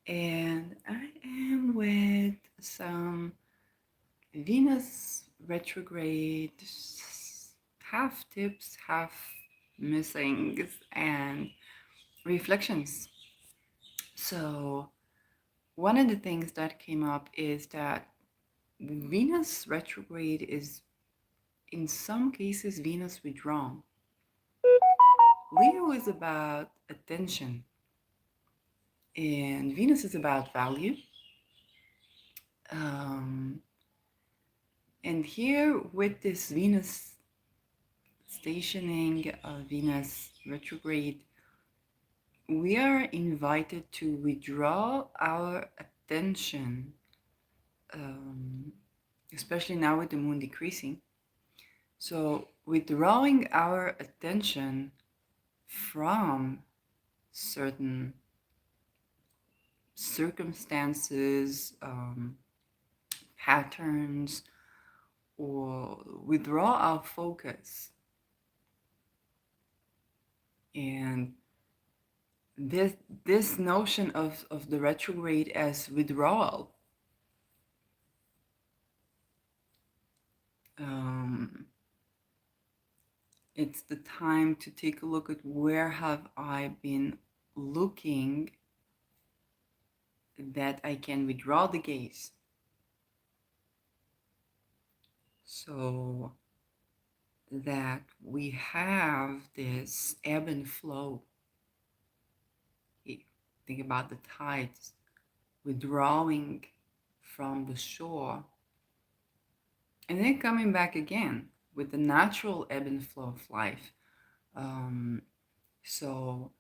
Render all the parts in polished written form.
and I am with some Venus retrograde, half tips, half musings, and reflections. So, one of the things that came up is that Venus retrograde is, in some cases, Venus withdrawn. Leo is about attention, and Venus is about value. Um, and here, with this Venus stationing, Venus retrograde, we are invited to withdraw our attention, um, especially now with the moon decreasing. So, withdrawing our attention from certain circumstances, patterns, or withdraw our focus. And this this notion of the retrograde as withdrawal, um, it's the time to take a look at where have I been looking that I can withdraw the gaze. So that we have this ebb and flow. Think about the tides withdrawing from the shore and then coming back again with the natural ebb and flow of life. So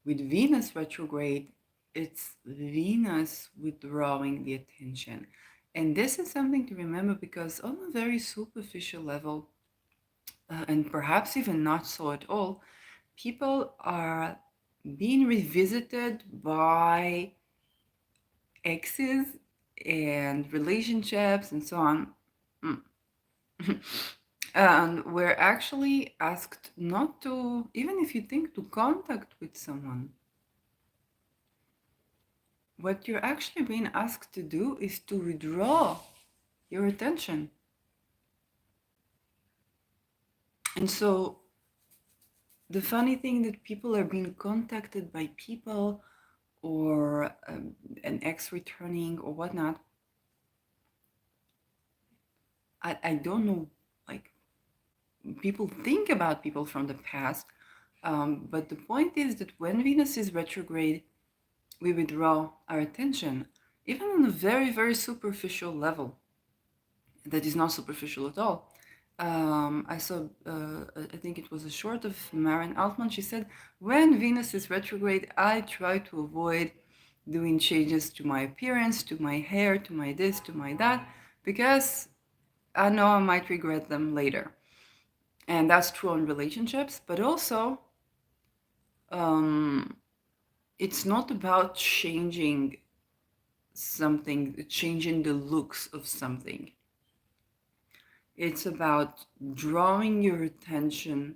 with Venus retrograde, it's Venus withdrawing the attention. And this is something to remember because on a very superficial level, and perhaps even not so at all, people are being revisited by exes and relationships and so on. And we're actually asked not to, even if you think to contact with someone, what you're actually being asked to do is to withdraw your attention. And so the funny thing that people are being contacted by people or an ex returning or whatnot, I don't know, like people think about people from the past, but the point is that when Venus is retrograde, we withdraw our attention, even on a very, very superficial level that is not superficial at all. I saw, I think it was a short of Marin Altman. She said, when Venus is retrograde, I try to avoid doing changes to my appearance, to my hair, to my this, to my that, because I know I might regret them later. And that's true on relationships, but also it's not about changing something, changing the looks of something. It's about drawing your attention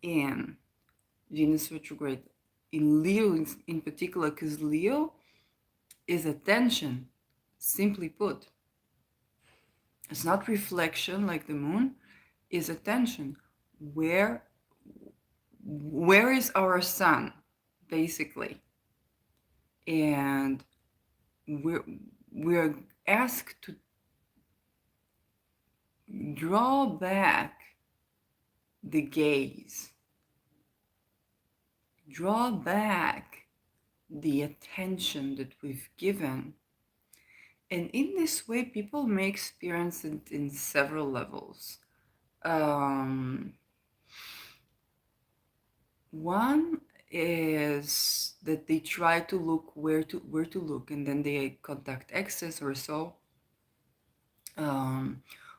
in Venus retrograde, in Leo in particular, because Leo is attention, simply put. It's not reflection like the moon, is attention. Where is our sun, basically? And we're asked to draw back the gaze, draw back the attention that we've given. And in this way, people may experience it in several levels. One is that they try to look where to look, and then they contact exes or so,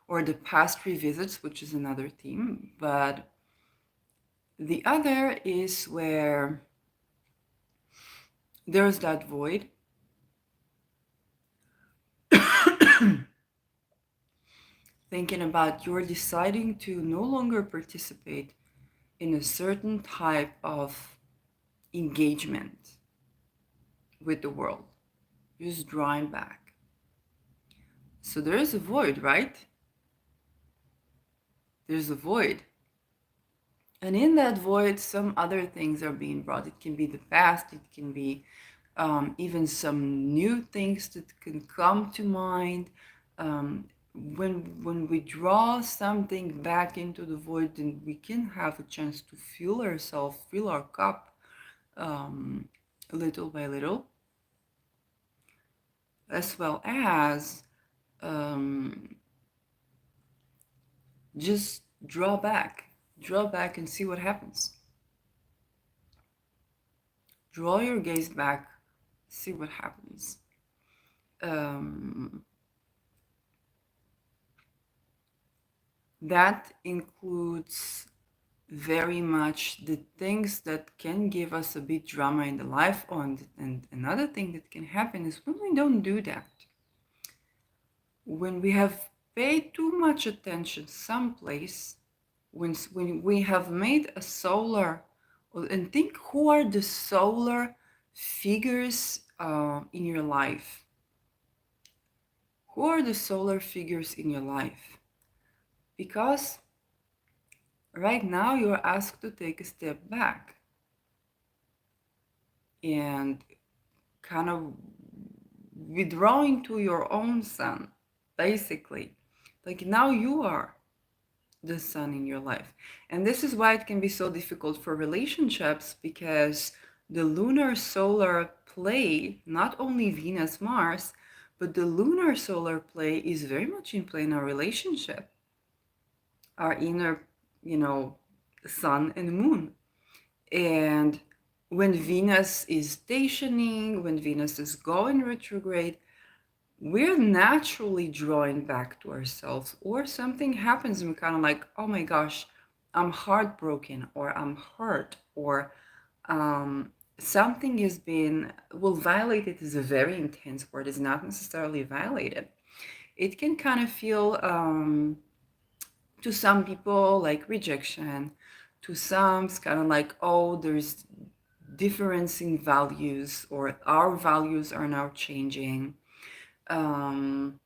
or the past revisits, which is another theme. But the other is where there's that void. Thinking about you're deciding to no longer participate in a certain type of engagement with the world. just drawing back. So there is a void, right? There's a void. And in that void, some other things are being brought. It can be the past, it can be even some new things that can come to mind. Um, when we draw something back into the void, then we can have a chance to fill ourselves, fill our cup um, little by little, as well as um, just draw back and see what happens. Draw your gaze back, see what happens. Um, that includes very much the things that can give us a bit drama in the life. And another thing that can happen is when we don't do that, when we have paid too much attention someplace, when we have made a solar, and think who are the solar figures in your life. Who are the solar figures in your life? Because right now you're asked to take a step back and kind of withdrawing to your own sun, basically. Like now you are the sun in your life. And this is why it can be so difficult for relationships, because the lunar solar play, not only Venus, Mars, but the lunar solar play is very much in play in our relationship, our inner, you know, sun and moon. And when Venus is stationing, when Venus is going retrograde, we're naturally drawing back to ourselves, or something happens and we're kind of like, oh my gosh, I'm heartbroken, or I'm hurt, or something has been, well, violated is a very intense word, it's not necessarily violated. It can kind of feel to some people like rejection, to some it's kind of like, oh, there's difference in values, or our values are now changing. um,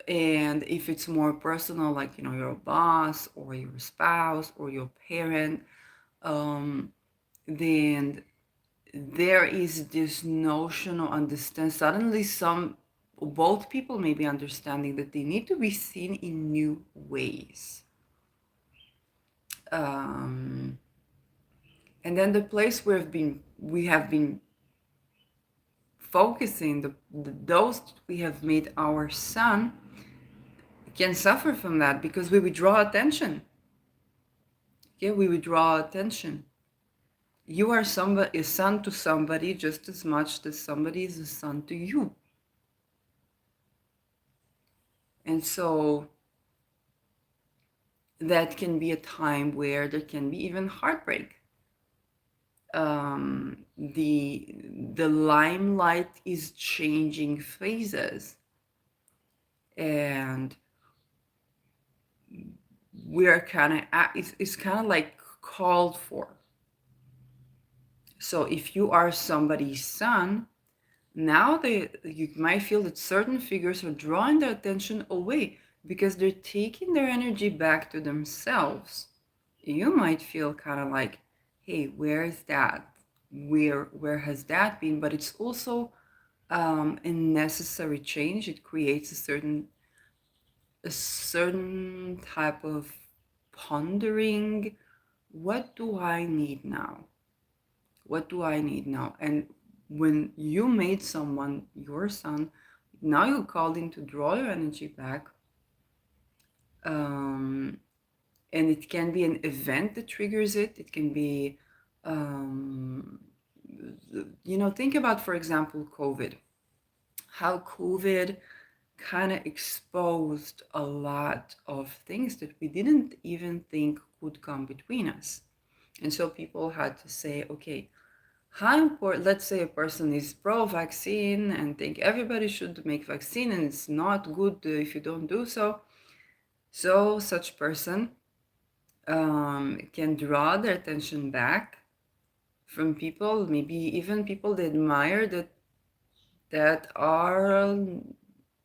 and if it's more personal, like, you know, your boss or your spouse or your parent, um, then there is this notion of understand, suddenly some, both people may be understanding that they need to be seen in new ways. um, and then the place we have been focusing, those we have made our sun can suffer from that, because we withdraw attention. Yeah, we withdraw attention. You are somebody, a son to somebody, just as much as somebody is a son to you. And so that can be a time where there can be even heartbreak. The limelight is changing phases, and we're kind of, it's kind of like called for. So if you are somebody's son, now you might feel that certain figures are drawing their attention away because they're taking their energy back to themselves. You might feel kind of like, hey, where is that? Where has that been? But it's also a necessary change. It creates a certain type of pondering. What do I need now? What do I need now? And when you made someone your son, now you're called in to draw your energy back. Um, and it can be an event that triggers it. It can be, um, think about, for example, COVID. How COVID kind of exposed a lot of things that we didn't even think could come between us. And so people had to say, okay, how important, let's say a person is pro-vaccine and think everybody should make vaccine and it's not good if you don't do so. So such person can draw their attention back from people, maybe even people they admire, that that are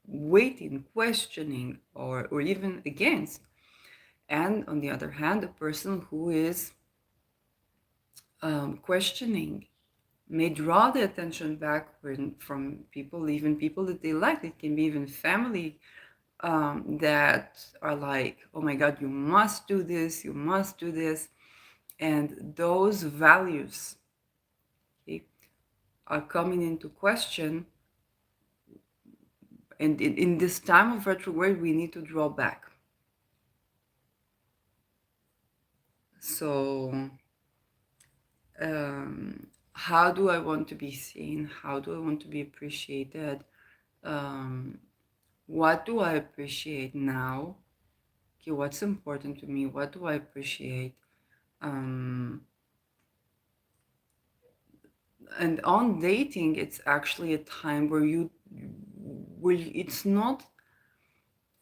waiting, questioning, or even against. And on the other hand, a person who is questioning may draw the attention back from people, even people that they like. It can be even family that are like, oh my God, you must do this, you must do this. And those values, okay, are coming into question. And in this time of retrograde, we need to draw back. So, how do I want to be seen? How do I want to be appreciated? Um, what do I appreciate now? Okay, what's important to me? What do I appreciate? Um, and on dating, it's actually a time where it's not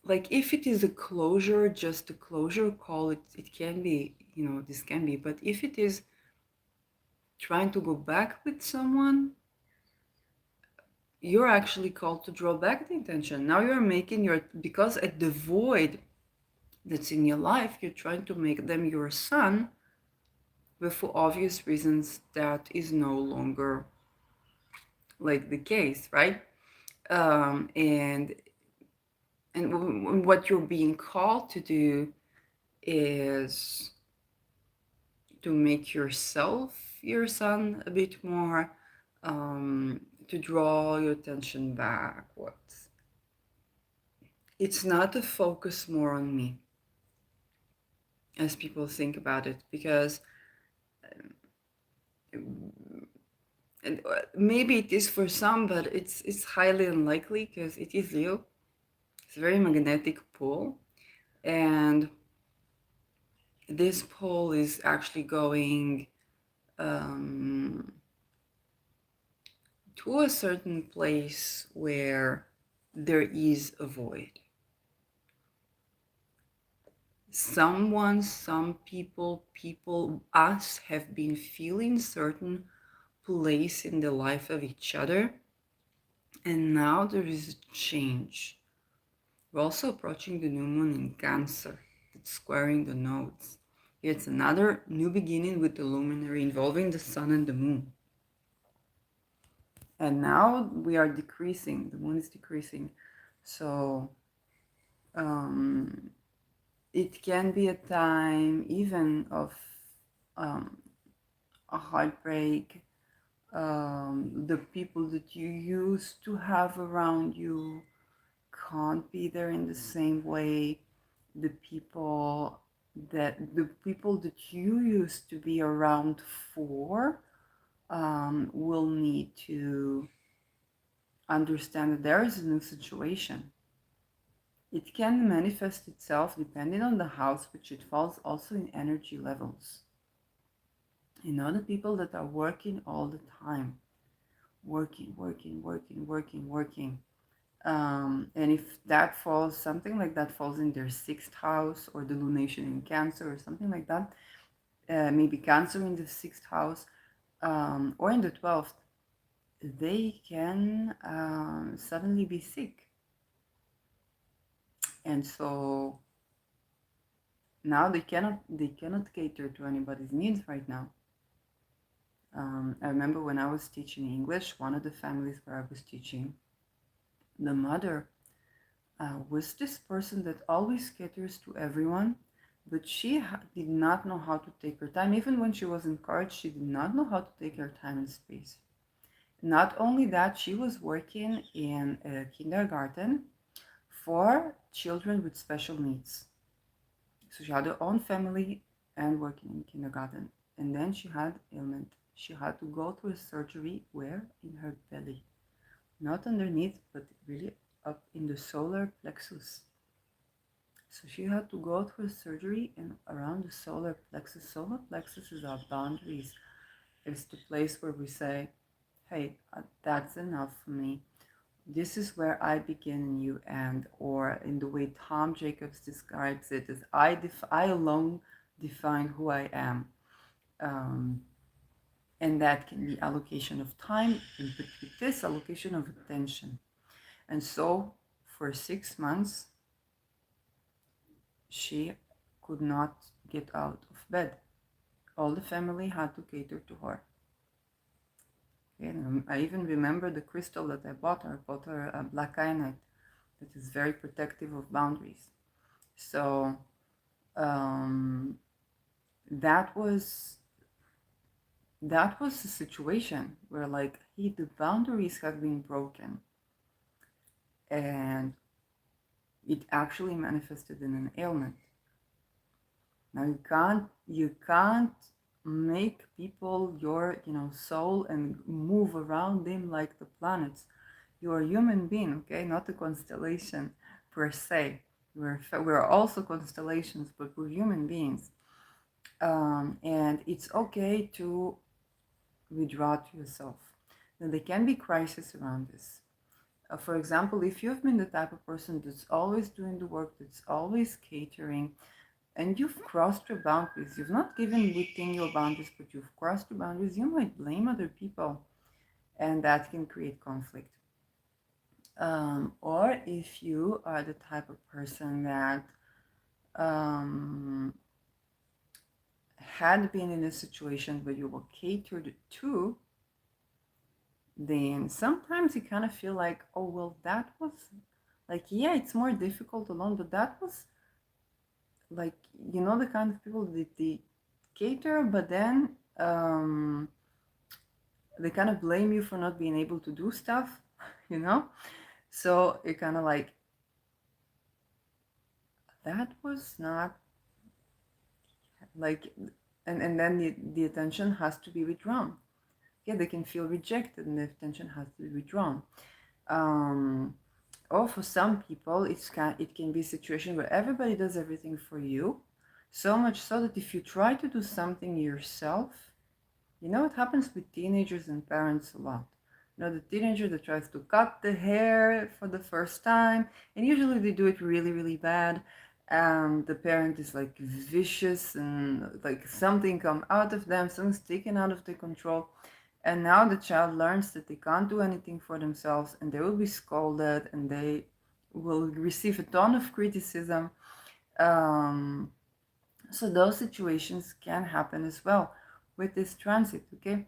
like if it is a closure, just a closure call, it can be, this can be, but if it is trying to go back with someone, you're actually called to draw back the intention. Now you're making because at the void that's in your life, you're trying to make them your son, but for obvious reasons, that is no longer like the case, right? And what you're being called to do is to make yourself your son a bit more, to draw your attention backwards. It's not to focus more on me as people think about it, because and maybe it is for some, but it's highly unlikely because it is Leo. It's a very magnetic pole, and this pole is actually going to a certain place where there is a void. Some people, us have been feeling certain place in the life of each other, and now there is a change. We're also approaching the new moon in Cancer. It's squaring the nodes. It's another new beginning with the luminary involving the sun and the moon. And now we are decreasing. The moon is decreasing. So it can be a time even of a heartbreak. The people that you used to have around you can't be there in the same way. The people that you used to be around for will need to understand that there is a new situation. It can manifest itself depending on the house which it falls, also in energy levels. The people that are working all the time, working, working, working, working, working. And if that falls, something like that falls in their sixth house, or the lunation in Cancer or something like that, maybe Cancer in the sixth house, or in the 12th, they can suddenly be sick. And so now they cannot cater to anybody's needs right now. I remember when I was teaching English, one of the families where I was teaching, the mother was this person that always caters to everyone, but she did not know how to take her time. Even when she was encouraged, she did not know how to take her time and space. Not only that, she was working in a kindergarten for children with special needs. So she had her own family and working in kindergarten. And then she had ailment. She had to go through a surgery where? In her belly. Not underneath, but really up in the solar plexus. So she had to go through a surgery and around the solar plexus. Solar plexus is our boundaries. It's the place where we say, hey, that's enough for me. This is where I begin and you end. Or in the way Tom Jacobs describes it, is I alone define who I am. And that can be allocation of time, and but with this allocation of attention. And so for 6 months, she could not get out of bed. All the family had to cater to her. And I even remember the crystal that I bought her. I bought her a black kyanite that is very protective of boundaries. So um, that was a situation where, like, the boundaries have been broken, and it actually manifested in an ailment. Now you can't make people your soul and move around them like the planets. You're a human being, okay, not a constellation per se. We're also constellations, but we're human beings, and it's okay to withdraw to yourself. Now there can be crisis around this. For example, if you've been the type of person that's always doing the work, that's always catering, and you've crossed your boundaries, you've not given within your boundaries, but you've crossed your boundaries, you might blame other people, and that can create conflict. Or if you are the type of person that had been in a situation where you were catered to, then sometimes you kind of feel like, oh, well, that was like, yeah, it's more difficult alone, but that was like, the kind of people that they cater, but then they kind of blame you for not being able to do stuff, you know? So it kind of like, that was not like, and then the attention has to be withdrawn. Yeah, they can feel rejected and the attention has to be withdrawn. Or for some people, it can be a situation where everybody does everything for you, so much so that if you try to do something yourself, it happens with teenagers and parents a lot. The teenager that tries to cut the hair for the first time, and usually they do it really, really bad. And the parent is like vicious, and like something come out of them, something's taken out of their control. And now the child learns that they can't do anything for themselves, and they will be scolded, and they will receive a ton of criticism. So those situations can happen as well with this transit, okay?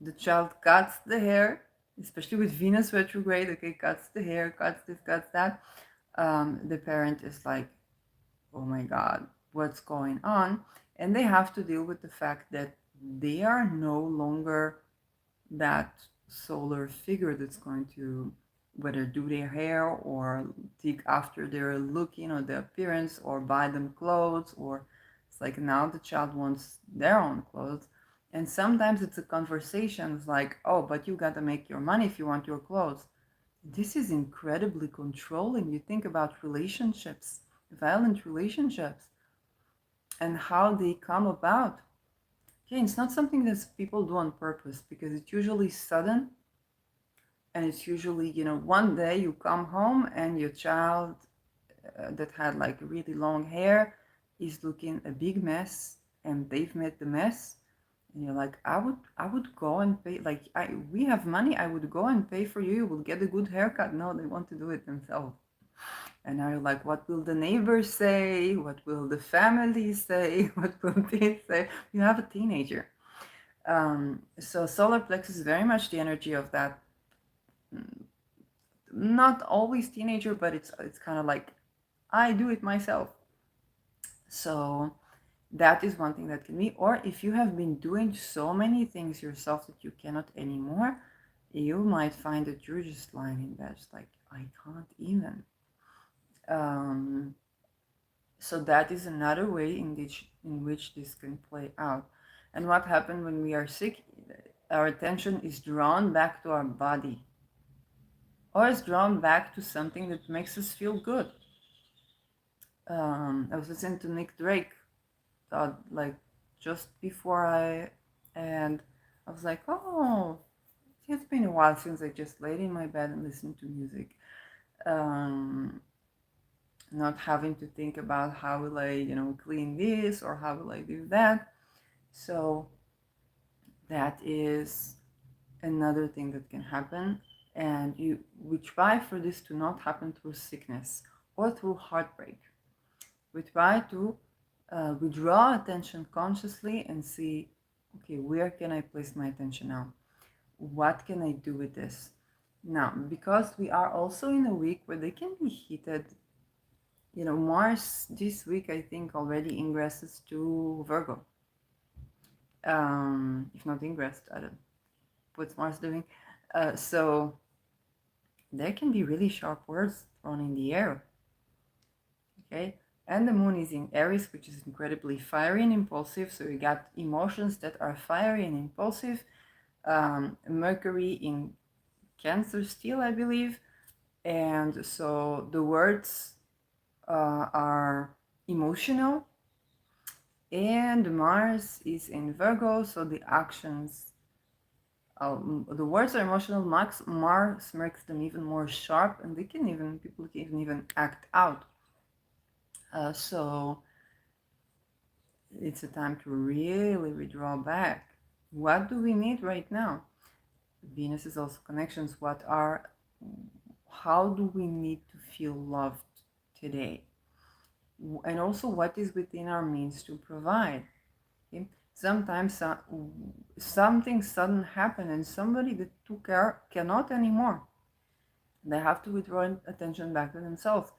The child cuts the hair, especially with Venus retrograde, okay, cuts the hair, cuts this, cuts that. The parent is like, oh my God, what's going on? And they have to deal with the fact that they are no longer that solar figure that's going to whether do their hair or take after their looking or their appearance or buy them clothes, or it's like now the child wants their own clothes. And sometimes it's a conversation, it's like, oh, but you got to make your money if you want your clothes. This is incredibly controlling. You think about relationships, violent relationships, and how they come about. Okay, it's not something that people do on purpose, because it's usually sudden, and it's usually, one day you come home and your child that had like really long hair is looking a big mess, and they've made the mess, and you're like, I would go and pay, like, we have money, I would go and pay for you, you will get a good haircut. No, they want to do it themselves. And now you're like, what will the neighbors say? What will the family say? What will they say? You have a teenager. So solar plexus is very much the energy of that, not always teenager, but it's kind of like, I do it myself. So that is one thing that can be. Or if you have been doing so many things yourself that you cannot anymore, you might find that you're just lying in bed, just like, I can't even. So that is another way in which this can play out. And what happens when we are sick? Our attention is drawn back to our body, or is drawn back to something that makes us feel good. I was listening to Nick Drake, like just before and I was like, oh, it's been a while since I just laid in my bed and listened to music. Not having to think about how will I, clean this or how will I do that. So That is another thing that can happen. And we try for this to not happen through sickness or through heartbreak. We try to withdraw attention consciously and see, okay, where can I place my attention now? What can I do with this? Now, because we are also in a week where they can be heated, Mars this week, I think, already ingresses to Virgo. If not ingressed, I don't know what's Mars doing. So there can be really sharp words thrown in the air. Okay, and the moon is in Aries, which is incredibly fiery and impulsive. So you got emotions that are fiery and impulsive. Mercury in Cancer still, I believe, and so the words are emotional. And Mars is in Virgo, so the actions, the words are emotional. Mars makes them even more sharp, and people can even act out. So it's a time to really withdraw back. What do we need right now? Venus is also connections. How do we need to feel loved today? And also what is within our means to provide. Okay? Sometimes something sudden happen and somebody that took care cannot anymore. They have to withdraw attention back to themselves.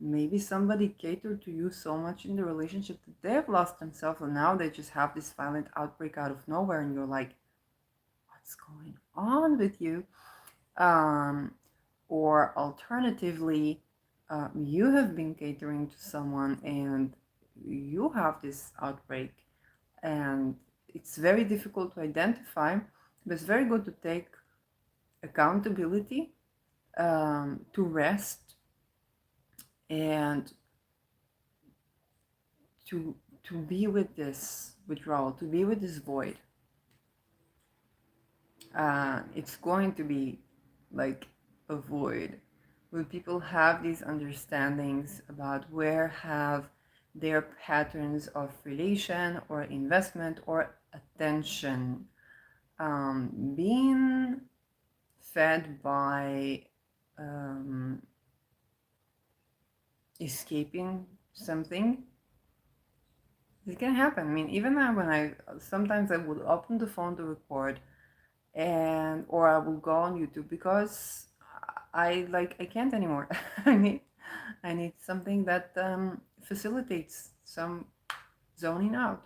Maybe somebody catered to you so much in the relationship that they've lost themselves and now they just have this violent outbreak out of nowhere and you're like, what's going on with you? Or alternatively, you have been catering to someone and you have this outbreak and it's very difficult to identify, but it's very good to take accountability, to rest, and to be with this withdrawal, to be with this void. It's going to be like a void. When people have these understandings about where have their patterns of relation or investment or attention being fed by escaping something, it can happen. I mean, even when sometimes I would open the phone to record or I will go on YouTube because I can't anymore. I need something that facilitates some zoning out.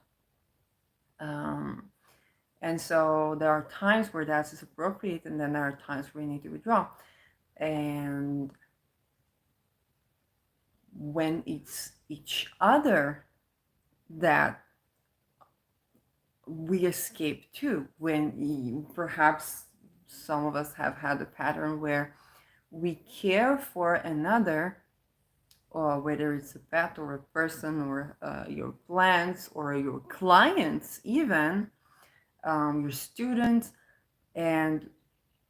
And so there are times where that is appropriate, and then there are times where you need to withdraw. And when it's each other that we escape to, when perhaps some of us have had a pattern where we care for another, or whether it's a pet or a person or your plants or your clients, even your students, and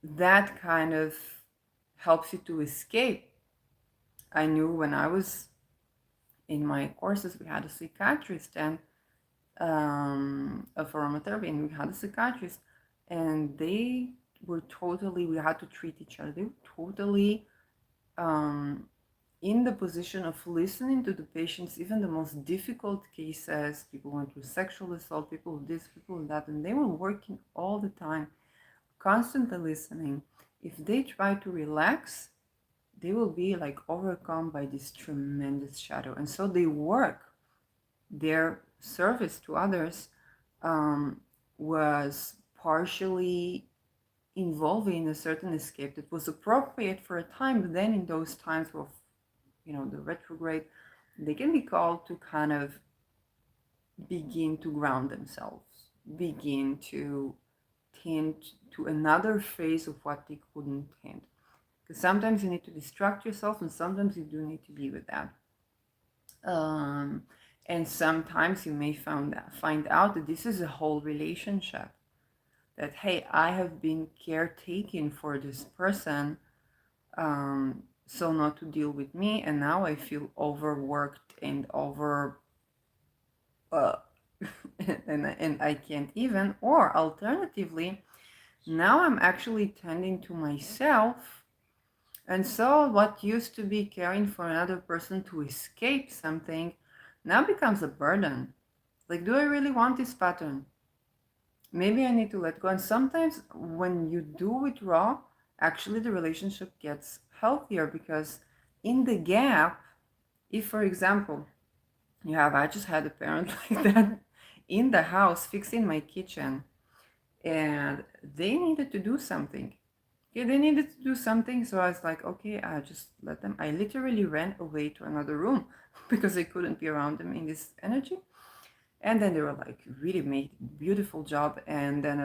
that kind of helps you to escape. I knew when I was in my courses, we had a psychiatrist and of aromatherapy, and we had a psychiatrist, and they were totally, we had to treat each other. They were totally in the position of listening to the patients, even the most difficult cases. People went through sexual assault, people with this, people with that, and they were working all the time, constantly listening. If they try to relax, they will be like overcome by this tremendous shadow. And so they work. Their service to others was partially involving a certain escape that was appropriate for a time, but then in those times of, the retrograde, they can be called to kind of begin to ground themselves, begin to tend to another phase of what they couldn't tend. Because sometimes you need to distract yourself, and sometimes you do need to be with that. And sometimes you may find out that this is a whole relationship. That, hey, I have been caretaking for this person, so not to deal with me, and now I feel overworked and and I can't even. Or alternatively, now I'm actually tending to myself. And so what used to be caring for another person to escape something now becomes a burden. Like, do I really want this pattern? Maybe I need to let go. And sometimes when you do withdraw, actually the relationship gets healthier because in the gap, if for example, I just had a parent like that in the house fixing my kitchen and they needed to do something. Yeah, they needed to do something. So I was like, okay, I just let them. I literally ran away to another room because I couldn't be around them in this energy. And then they were like, really made beautiful job. And then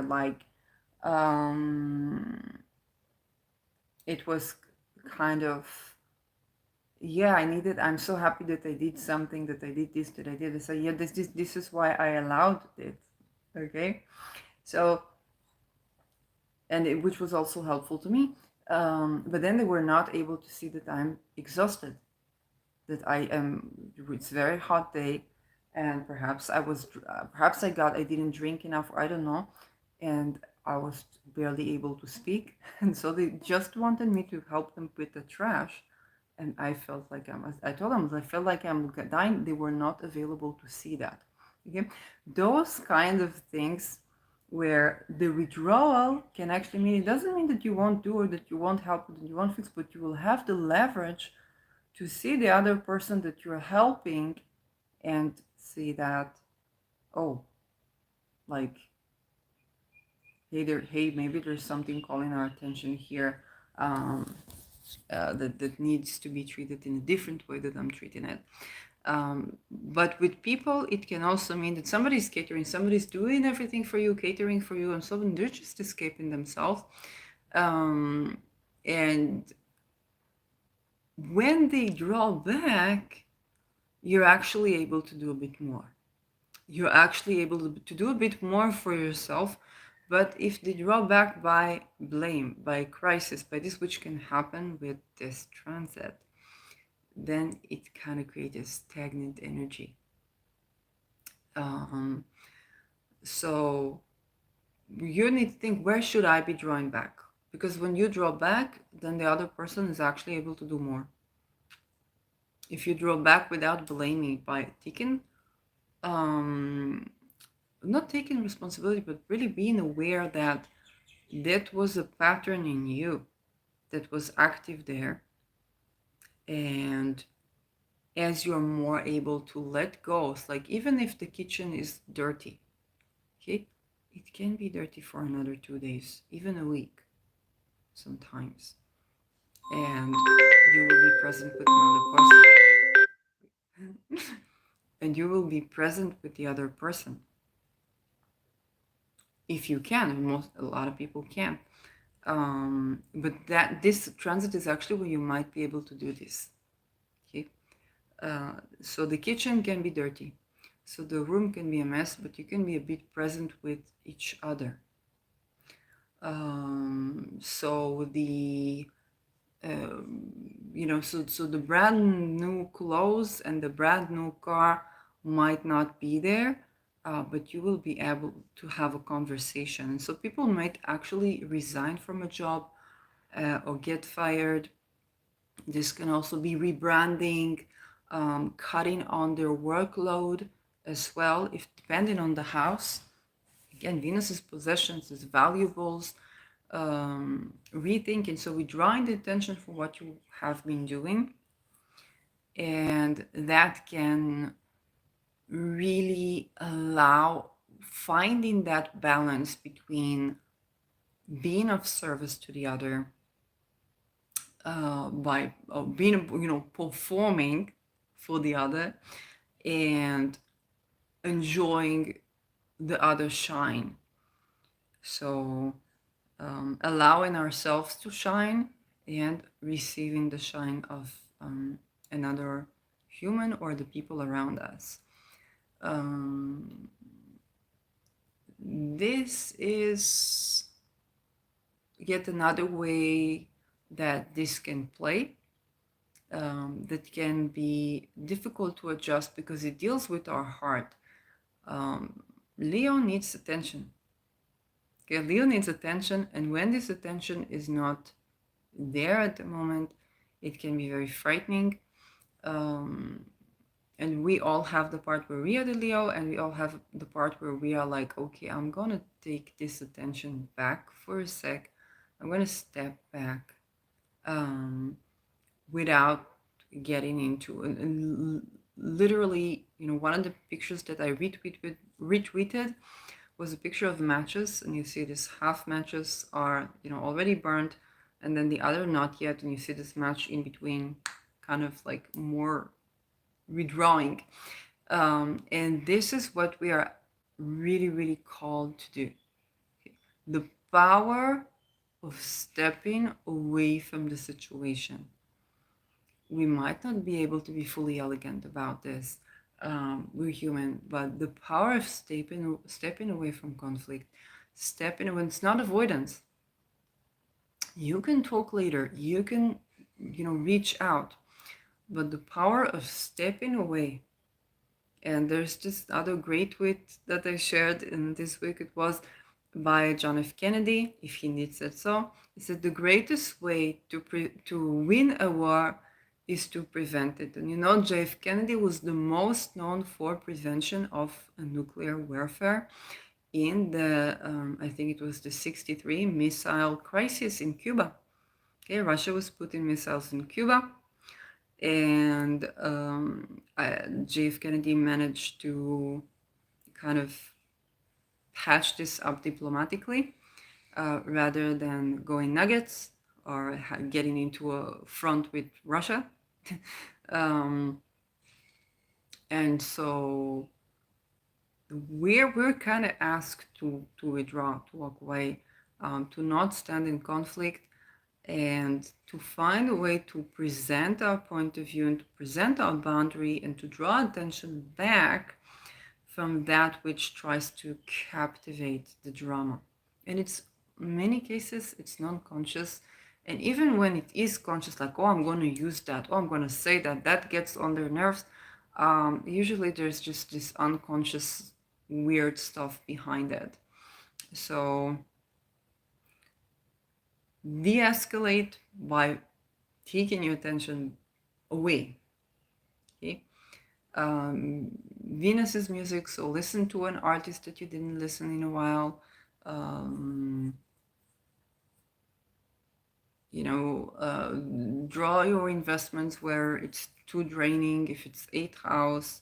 um, it was kind of, yeah, I'm so happy that I did something, that I did this, that I did this. So yeah, this is why I allowed it. Okay. So, which was also helpful to me. But then they were not able to see that I'm exhausted, that I am. It's a very hot day, and perhaps I didn't drink enough, or I don't know, and I was barely able to speak, and so they just wanted me to help them with the trash, and I felt like I told them I felt like I'm dying. They were not available to see that. Okay, those kind of things where the withdrawal can actually mean, it doesn't mean that you won't do or that you won't help or that you won't fix, but you will have the leverage to see the other person that you're helping and see that, oh, like, hey, maybe there's something calling our attention here, that needs to be treated in a different way that I'm treating it. But with people, it can also mean that somebody's catering, somebody's doing everything for you, catering for you, and so on. They're just escaping themselves. And when they draw back, you're actually able to do a bit more. You're actually able to do a bit more for yourself. But if they draw back by blame, by crisis, by this, which can happen with this transit, then it kind of creates a stagnant energy. Um, so you need to think, where should I be drawing back? Because when you draw back, then the other person is actually able to do more. If you draw back without blaming, by taking, not taking responsibility, but really being aware that that was a pattern in you that was active there. And as you're more able to let go, it's like, even if the kitchen is dirty, okay, it can be dirty for another 2 days, even a week sometimes. And you will be present with another person. And you will be present with the other person. If you can, and a lot of people can. But that this transit is actually where you might be able to do this. Okay. So the kitchen can be dirty. So the room can be a mess, but you can be a bit present with each other. So the so the brand new clothes and the brand new car might not be there, but you will be able to have a conversation. And so people might actually resign from a job, or get fired. This can also be rebranding, cutting on their workload as well, if depending on the house. Again, Venus's possessions, its valuables, rethinking. So we drawing the attention for what you have been doing, and that can really allow finding that balance between being of service to the other, by being, performing for the other, and enjoying the other shine. So allowing ourselves to shine and receiving the shine of another human or the people around us. This is yet another way that this can play, that can be difficult to adjust because it deals with our heart. Leo needs attention. Okay, Leo needs attention, and when this attention is not there at the moment, it can be very frightening. Um, and we all have the part where we are the Leo, and we all have the part where we are like, okay, I'm gonna take this attention back for a sec. I'm gonna step back without getting into literally, one of the pictures that I retweeted was a picture of matches, and you see these half matches are, already burnt, and then the other not yet, and you see this match in between, kind of like more redrawing. And this is what we are really, really called to do. The power of stepping away from the situation. We might not be able to be fully elegant about this. We're human, but the power of stepping away from conflict, stepping away, it's not avoidance. You can talk later, you can, reach out, but the power of stepping away. And there's this other great tweet that I shared in this week. It was by John F. Kennedy, if he needs it so. He said the greatest way to win a war is to prevent it. And JF Kennedy was the most known for prevention of a nuclear warfare in the, I think it was the 63 missile crisis in Cuba. Okay, Russia was putting missiles in Cuba, and JF Kennedy managed to kind of patch this up diplomatically rather than going nuggets or getting into a front with Russia. And so we're kind of asked to withdraw, to walk away, to not stand in conflict, and to find a way to present our point of view and to present our boundary and to draw attention back from that which tries to captivate the drama. And it's, in many cases, it's non-conscious. And even when it is conscious, like, oh, I'm going to use that, oh, I'm going to say that, that gets on their nerves. Usually there's just this unconscious weird stuff behind it. So de-escalate by taking your attention away. Okay? Venus's music, so listen to an artist that you didn't listen in a while. Draw your investments where it's too draining. If it's 8th house,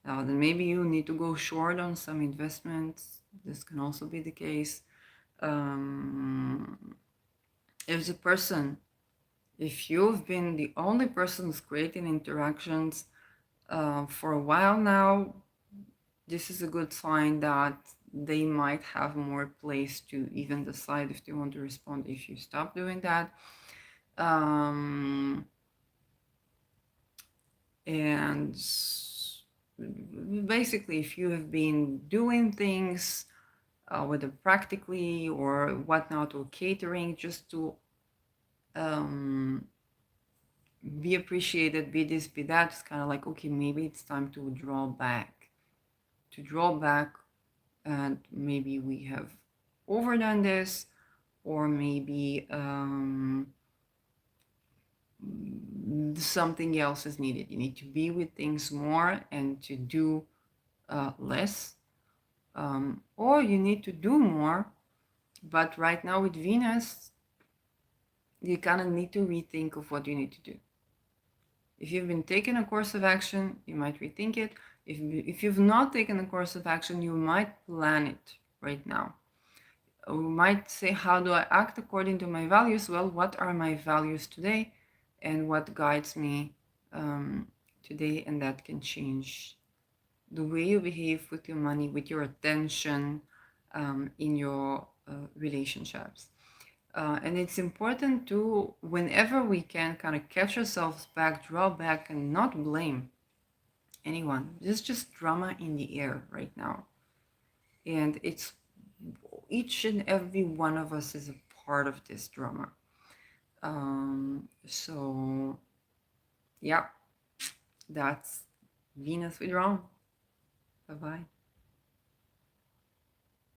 then maybe you need to go short on some investments. This can also be the case. If the person, if you've been the only person who's creating interactions for a while now, this is a good sign that they might have more place to even decide if they want to respond if you stop doing that. And basically, if you have been doing things, whether practically or whatnot, or catering, just to be appreciated, be this, be that, it's kind of like, okay, maybe it's time to draw back. And maybe we have overdone this, or maybe something else is needed. You need to be with things more and to do less, or you need to do more, but right now with Venus, you kind of need to rethink of what you need to do. If you've been taking a course of action, you might rethink it. If you've not taken a course of action, you might plan it right now. We might say, how do I act according to my values? Well, what are my values today, and what guides me today? And that can change the way you behave with your money, with your attention, in your relationships. And it's important to, whenever we can, kind of catch ourselves back, draw back, and not blame anyone. There's just drama in the air right now. And it's each and every one of us is a part of this drama. So, yeah, that's Venus Withdrawn. Bye-bye.